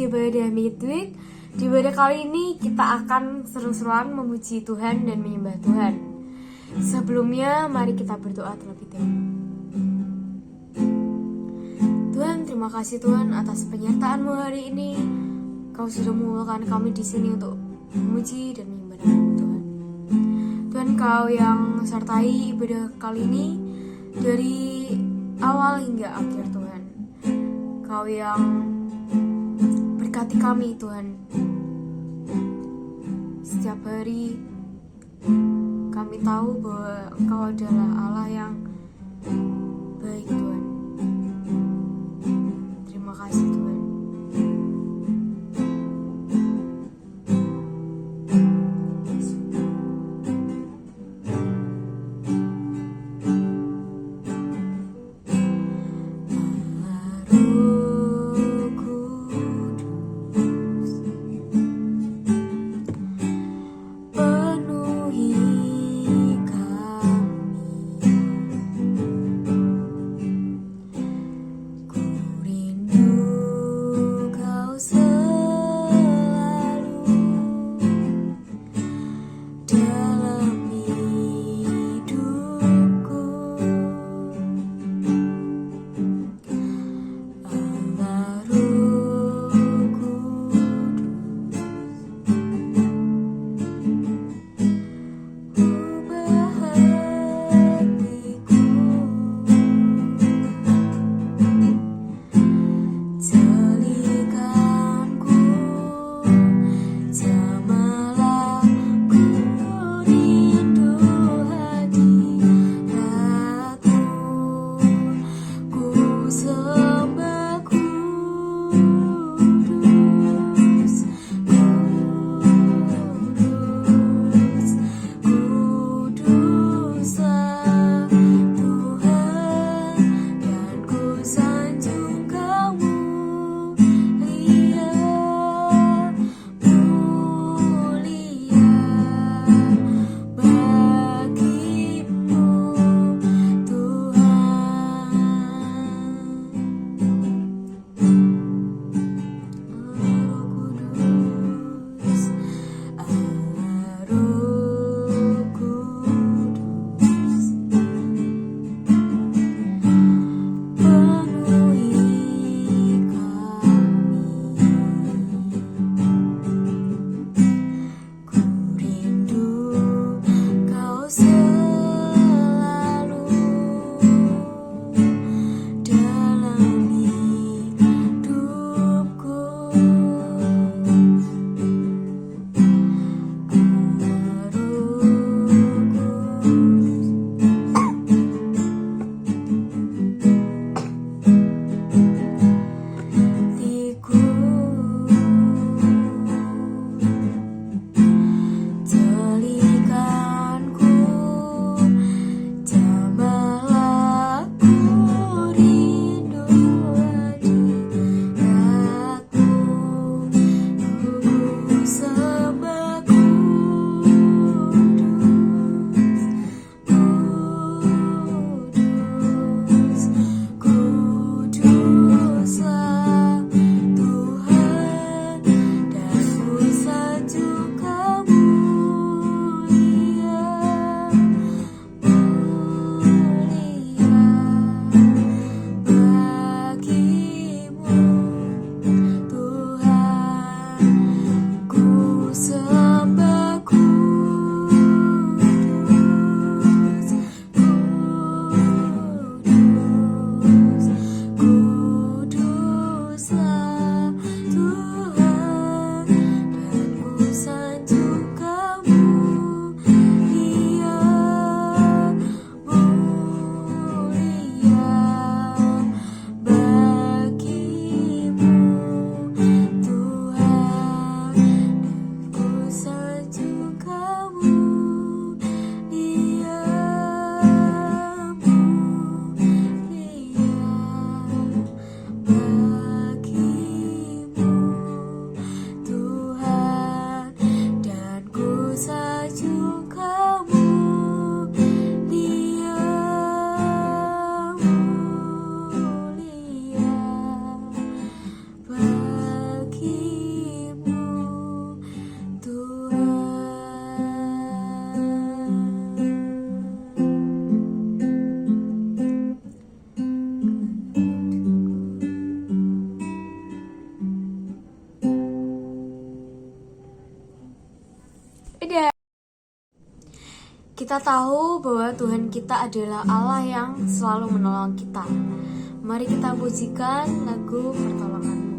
di ibadah Midweek. Di ibadah kali ini kita akan seru-seruan memuji Tuhan dan menyembah Tuhan. Sebelumnya mari kita berdoa terlebih dahulu. Tuhan, terima kasih Tuhan atas penyertaan-Mu hari ini. Kau sudah mengumpulkan kami di sini untuk memuji dan menyembah nama Tuhan. Tuhan, Kau yang sertai ibadah kali ini dari awal hingga akhir Tuhan. Kau yang berkati kami Tuhan. Setiap hari kami tahu bahwa Engkau adalah Allah yang baik Tuhan. Terima kasih Tuhan. Dadah. Kita tahu bahwa Tuhan kita adalah Allah yang selalu menolong kita. Mari kita pujikan lagu pertolonganmu.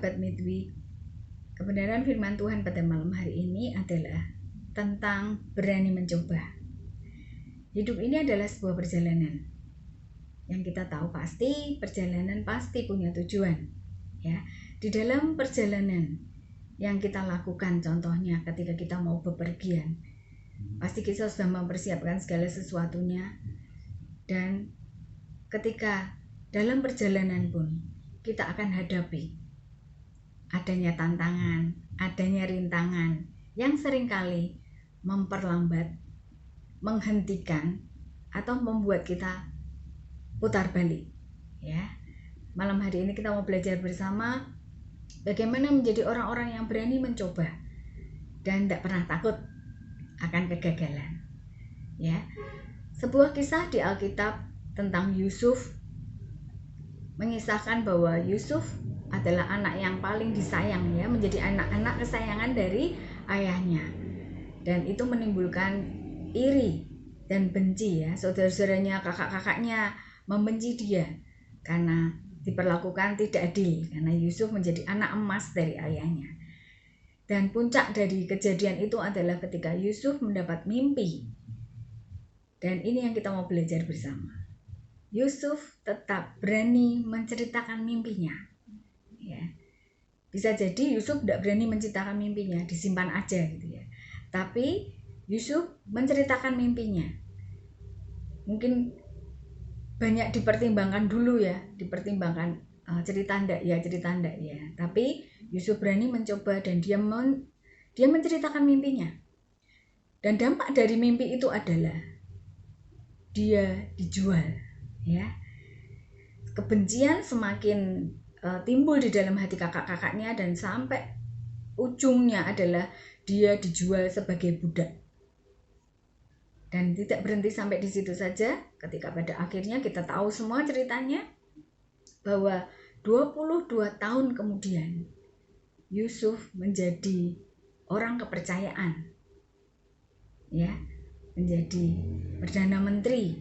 sahabat Midweek, kebenaran firman Tuhan pada malam hari ini adalah tentang berani mencoba. Hidup ini adalah sebuah perjalanan. Yang kita tahu pasti perjalanan pasti punya tujuan. Ya, di dalam perjalanan yang kita lakukan, contohnya ketika kita mau bepergian, pasti kita sudah mempersiapkan segala sesuatunya. Dan ketika dalam perjalanan pun kita akan hadapi adanya tantangan, adanya rintangan yang seringkali memperlambat, menghentikan, atau membuat kita putar balik. Ya, malam hari ini kita mau belajar bersama bagaimana menjadi orang-orang yang berani mencoba dan tidak pernah takut akan kegagalan. Ya, sebuah kisah di Alkitab tentang Yusuf mengisahkan bahwa Yusuf adalah anak yang paling disayang, ya, menjadi anak-anak kesayangan dari ayahnya, dan itu menimbulkan iri dan benci, ya. Saudara-saudaranya, kakak-kakaknya membenci dia karena diperlakukan tidak adil, karena Yusuf menjadi anak emas dari ayahnya. Dan puncak dari kejadian itu adalah ketika Yusuf mendapat mimpi, dan ini yang kita mau belajar bersama. Yusuf tetap berani menceritakan mimpinya. Ya, bisa jadi Yusuf tidak berani menceritakan mimpinya, disimpan aja gitu ya. Tapi Yusuf menceritakan mimpinya. Mungkin banyak dipertimbangkan dulu, ya, dipertimbangkan cerita ndak ya. Tapi Yusuf berani mencoba dan dia menceritakan mimpinya. Dan dampak dari mimpi itu adalah dia dijual, ya. Kebencian semakin timbul di dalam hati kakak-kakaknya, dan sampai ujungnya adalah dia dijual sebagai budak. Dan tidak berhenti sampai di situ saja, ketika pada akhirnya kita tahu semua ceritanya, bahwa 22 tahun kemudian Yusuf menjadi orang kepercayaan, ya, menjadi perdana menteri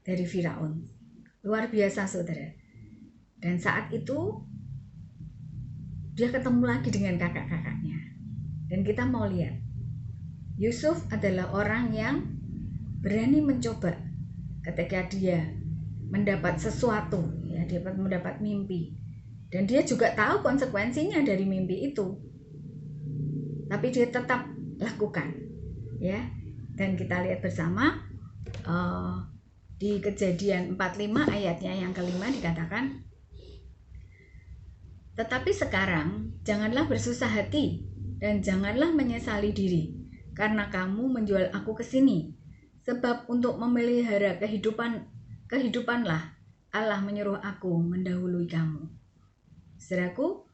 dari Firaun. Luar biasa, saudara. Dan saat itu dia ketemu lagi dengan kakak-kakaknya. Dan kita mau lihat, Yusuf adalah orang yang berani mencoba ketika dia mendapat sesuatu, ya, dia mendapat mimpi. Dan dia juga tahu konsekuensinya dari mimpi itu. Tapi dia tetap lakukan, ya. Dan kita lihat bersama di Kejadian 45 ayatnya yang kelima dikatakan, tetapi sekarang janganlah bersusah hati dan janganlah menyesali diri, karena kamu menjual aku ke sini, sebab untuk memelihara kehidupanlah Allah menyuruh aku mendahului kamu. Saudaraku,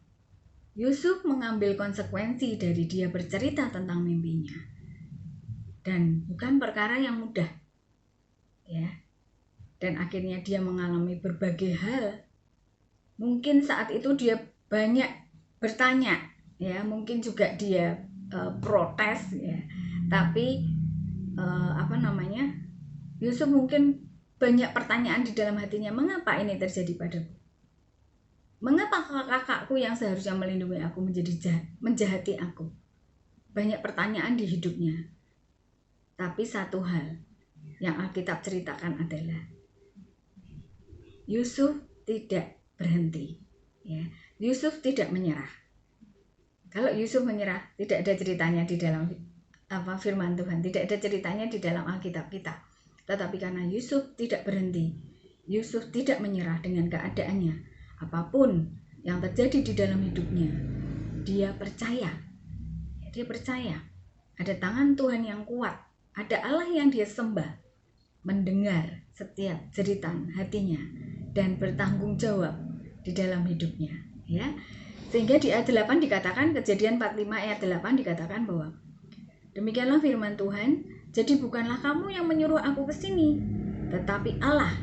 Yusuf mengambil konsekuensi dari dia bercerita tentang mimpinya, dan bukan perkara yang mudah, ya. Dan akhirnya dia mengalami berbagai hal. Mungkin saat itu dia banyak bertanya, ya, mungkin juga dia protes, ya. Tapi Yusuf mungkin banyak pertanyaan di dalam hatinya, mengapa ini terjadi padaku? Mengapa kakakku yang seharusnya melindungi aku menjahati aku? Banyak pertanyaan di hidupnya. Tapi satu hal yang Alkitab ceritakan adalah Yusuf tidak berhenti, ya. Yusuf tidak menyerah. Kalau Yusuf menyerah, tidak ada ceritanya di dalam firman Tuhan, tidak ada ceritanya di dalam Alkitab kita. Tetapi karena Yusuf tidak berhenti, Yusuf tidak menyerah dengan keadaannya, apapun yang terjadi di dalam hidupnya, dia percaya. Dia percaya ada tangan Tuhan yang kuat, ada Allah yang dia sembah, mendengar setiap jeritan hatinya dan bertanggung jawab di dalam hidupnya, ya. Sehingga di ayat 8 dikatakan, Kejadian 45 ayat 8 dikatakan bahwa demikianlah firman Tuhan, jadi bukanlah kamu yang menyuruh aku ke sini, tetapi Allah.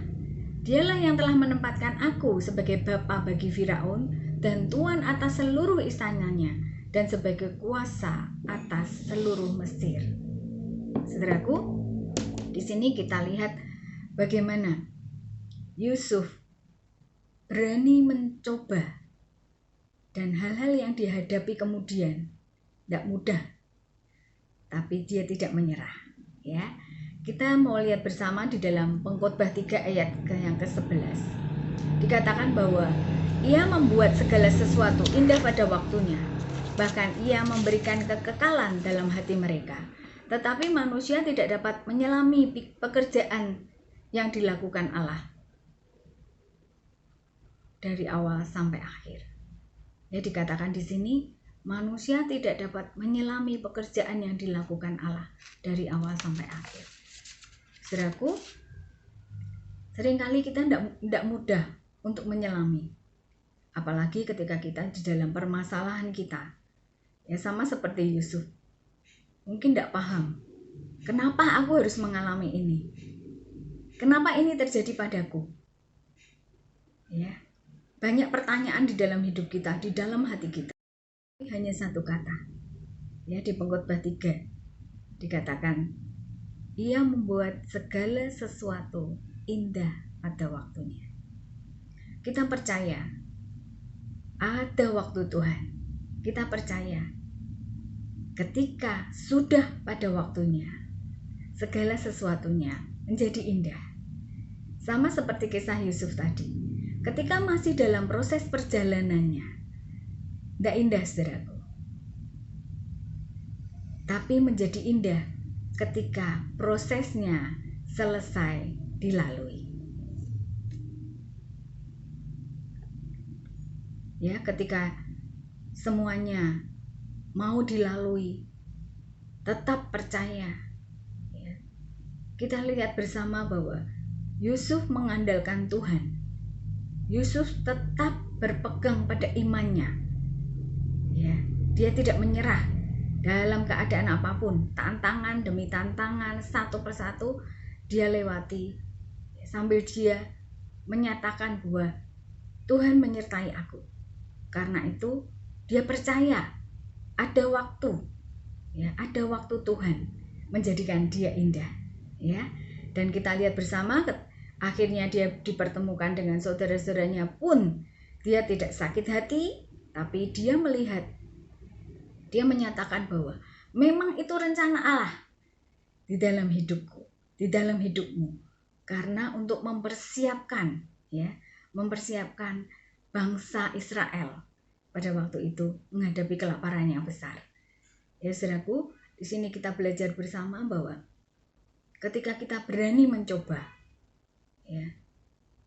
Dialah yang telah menempatkan aku sebagai bapa bagi Firaun dan tuan atas seluruh istananya dan sebagai kuasa atas seluruh Mesir. Saudaraku, di sini kita lihat bagaimana Yusuf berani mencoba dan hal-hal yang dihadapi kemudian tidak mudah, tapi dia tidak menyerah. Ya, kita mau lihat bersama di dalam Pengkhotbah 3 ayat yang ke-11. Dikatakan bahwa ia membuat segala sesuatu indah pada waktunya, bahkan ia memberikan kekekalan dalam hati mereka. Tetapi manusia tidak dapat menyelami pekerjaan yang dilakukan Allah dari awal sampai akhir. Ya, dikatakan di sini manusia tidak dapat menyelami pekerjaan yang dilakukan Allah dari awal sampai akhir. Saudaraku, seringkali kita tidak mudah untuk menyelami, apalagi ketika kita di dalam permasalahan kita. Ya, sama seperti Yusuf, mungkin tidak paham, kenapa aku harus mengalami ini, kenapa ini terjadi padaku. Ya, banyak pertanyaan di dalam hidup kita, di dalam hati kita. Hanya satu kata, ya, di Pengkhotbah 3 dikatakan, ia membuat segala sesuatu indah pada waktunya. Kita percaya ada waktu Tuhan. Kita percaya ketika sudah pada waktunya, segala sesuatunya menjadi indah. Sama seperti kisah Yusuf tadi. Ketika masih dalam proses perjalanannya, tidak indah, saudaraku. Tapi menjadi indah ketika prosesnya selesai dilalui. Ya, ketika semuanya mau dilalui, tetap percaya. Ya. Kita lihat bersama bahwa Yusuf mengandalkan Tuhan. Yusuf tetap berpegang pada imannya. Ya, dia tidak menyerah dalam keadaan apapun. Tantangan demi tantangan, satu persatu dia lewati, sambil dia menyatakan bahwa Tuhan menyertai aku. Karena itu dia percaya ada waktu, ya, ada waktu Tuhan menjadikan dia indah, ya. Dan kita lihat bersama, akhirnya dia dipertemukan dengan saudara-saudaranya pun dia tidak sakit hati, tapi dia melihat, dia menyatakan bahwa memang itu rencana Allah di dalam hidupku, di dalam hidupmu, karena untuk mempersiapkan, ya, mempersiapkan bangsa Israel pada waktu itu menghadapi kelaparan yang besar. Ya, saudaraku, di sini kita belajar bersama bahwa ketika kita berani mencoba, ya,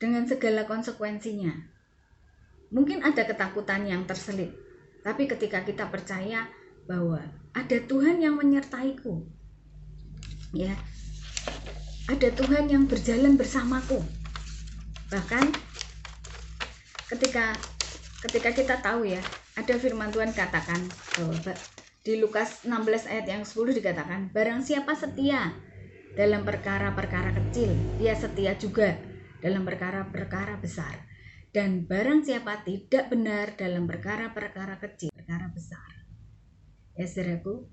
dengan segala konsekuensinya, mungkin ada ketakutan yang terselip, tapi ketika kita percaya bahwa ada Tuhan yang menyertaiku, ya, ada Tuhan yang berjalan bersamaku. Bahkan ketika kita tahu, ya, ada firman Tuhan katakan bahwa di Lukas 16 ayat yang 10 dikatakan, barang siapa setia dalam perkara-perkara kecil, dia setia juga dalam perkara-perkara besar. Dan barang siapa tidak benar dalam perkara-perkara kecil, perkara besar. Ya, saudaraku,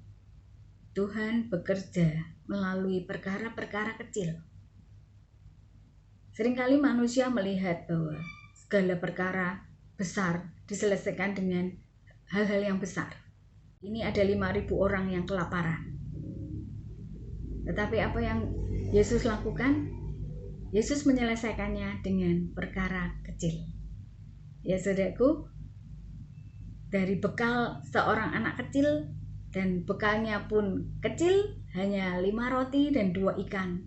Tuhan bekerja melalui perkara-perkara kecil. Seringkali manusia melihat bahwa segala perkara besar diselesaikan dengan hal-hal yang besar. Ini ada 5.000 orang yang kelaparan. Tetapi apa yang Yesus lakukan? Yesus menyelesaikannya dengan perkara kecil. Ya, saudaraku, dari bekal seorang anak kecil, dan bekalnya pun kecil, hanya 5 roti dan 2 ikan.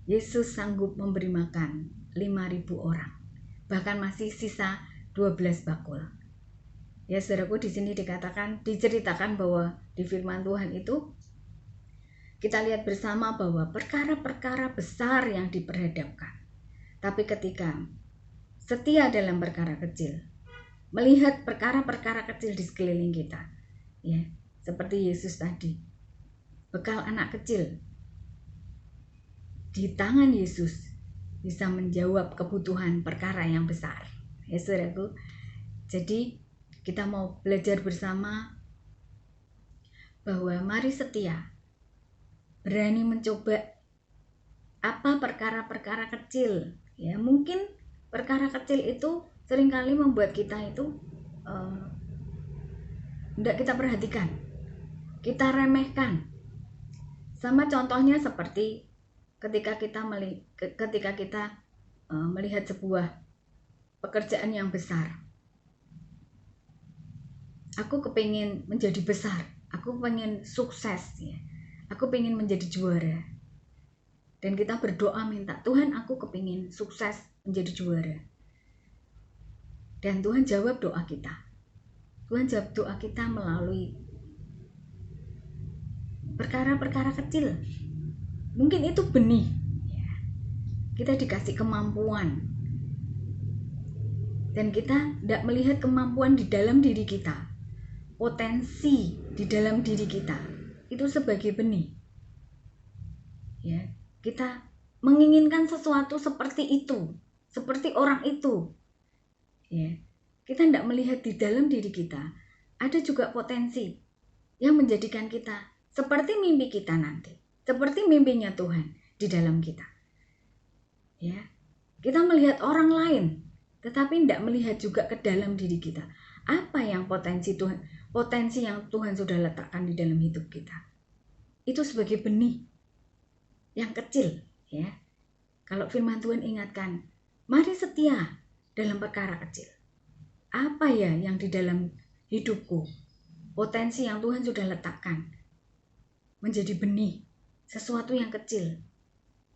Yesus sanggup memberi makan 5.000 orang. Bahkan masih sisa 12 bakul. Ya, saudaraku, di sini diceritakan bahwa di firman Tuhan itu kita lihat bersama bahwa perkara-perkara besar yang diperhadapkan. Tapi ketika setia dalam perkara kecil, melihat perkara-perkara kecil di sekeliling kita, ya, seperti Yesus tadi, bekal anak kecil di tangan Yesus bisa menjawab kebutuhan perkara yang besar. Ya, saudaraku, jadi kita mau belajar bersama bahwa mari setia, berani mencoba apa perkara-perkara kecil. Ya, mungkin perkara kecil itu seringkali membuat kita itu tidak kita perhatikan, kita remehkan. Sama contohnya seperti ketika kita melihat sebuah pekerjaan yang besar. Aku kepingin menjadi besar, aku pengen sukses, ya. Aku pengen menjadi juara. Dan kita berdoa minta, Tuhan aku kepingin sukses menjadi juara. Dan Tuhan jawab doa kita. Tuhan jawab doa kita melalui perkara-perkara kecil. Mungkin itu benih, ya. Kita dikasih kemampuan. Dan kita tidak melihat kemampuan di dalam diri kita. Potensi di dalam diri kita itu sebagai benih, ya. Kita menginginkan sesuatu seperti itu, seperti orang itu, ya. Kita tidak melihat di dalam diri kita ada juga potensi yang menjadikan kita seperti mimpi kita nanti, seperti mimpinya Tuhan di dalam kita, ya. Kita melihat orang lain tetapi tidak melihat juga ke dalam diri kita. Apa yang potensi yang Tuhan sudah letakkan di dalam hidup kita. Itu sebagai benih yang kecil, ya. Kalau firman Tuhan ingatkan, mari setia dalam perkara kecil. Apa ya yang di dalam hidupku, potensi yang Tuhan sudah letakkan menjadi benih, sesuatu yang kecil,